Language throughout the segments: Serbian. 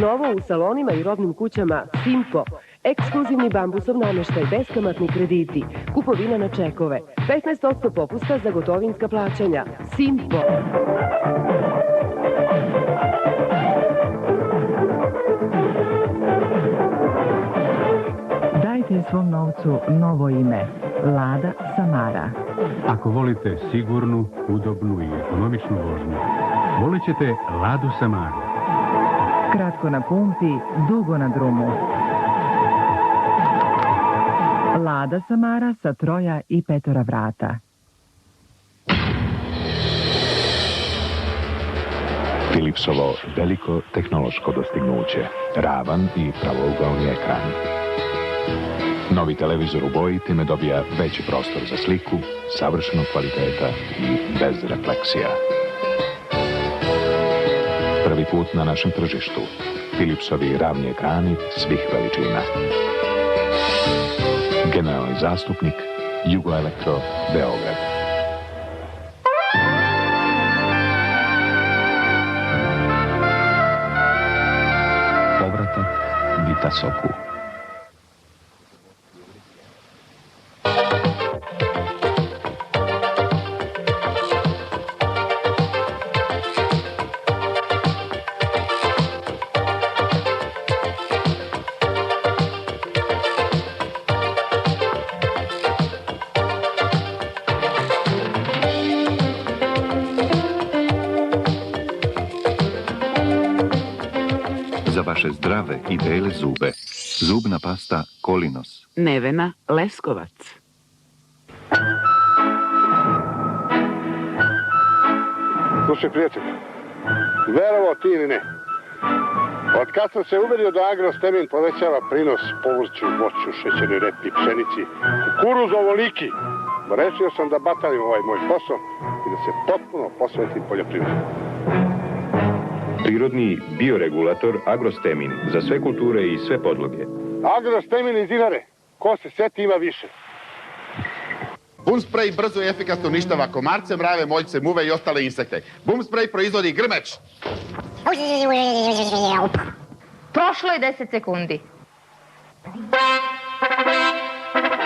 Novo u salonima i robnim kućama Simpo. Ekskluzivni bambusov nameštaj, beskamatni krediti, kupovina na čekove, 15% popusta za gotovinska plaćanja. Simpo. Dajte svom novcu novo ime. Lada Samara. Ako volite sigurnu, udobnu i ekonomičnu vožnju, volit ćete Ladu Samaru. Kratko na pumpi, dugo na drumu. Lada Samara sa 3 i 5 vrata. Philipsovo veliko tehnološko dostignuće, ravan i pravougaoni ekran. Novi televizor u boji time dobija veći prostor za sliku, savršenog kvaliteta i bez refleksija. Prvi put na našem tržištu. Philipsovi ravni ekrani svih veličina. Generalni zastupnik Jugoelektro, Beograd. Povratak Vitasoku. Za vaše zdrave i bele zube. Zubna pasta Kolinos. Nevena Leskovac. Slušaj, prijatelj, verovao ti ili ne, od kad sam se uverio da Agrostemin povećava prinos povrću, voću, šećernoj repi, pšenici, kukuruz ovoliki, rešio sam da batalim ovaj moj posao i da se potpuno posvetim poljoprivredi. Prirodni bioregulator Agrostemin za sve kulture i sve podloge. Agrostemin iz Dinare, ko se seti ima više. Bum sprej brzo i efikasno uništava komarce, mrave, moljce, muve i ostale insekte. Bum sprej proizvodi grmeč. Prošlo je 10 sekundi.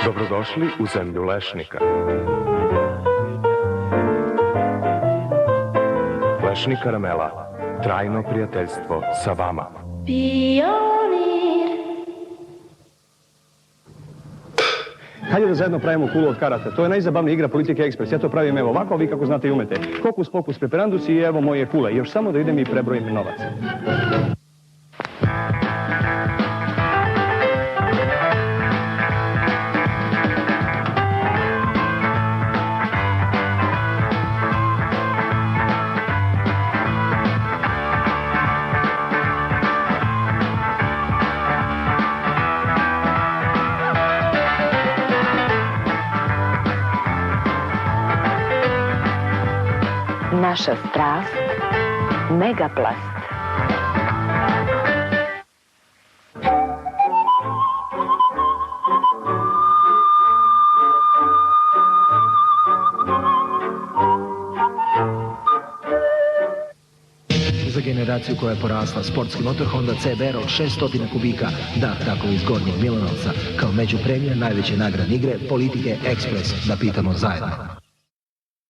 Dobrodošli u zemlju lešnika. Lešnik karamela. Trajno prijateljstvo sa vama. Hajde da zajedno pravimo kulu od karata. To je najzabavnija igra Politike Ekspres. Ja to pravim evo ovako, vi kako znate i umete. Hokus pokus preperandus i evo moje kule. Još samo da idem i prebrojim novac. Naša strast, Megaplast. Za generaciju koja je porasla sportski motor Honda CBR od 600 kubika, da, tako iz Gornjeg Milanovca, kao među premije najveće nagradne igre Politike Ekspres, da pitamo zajedno.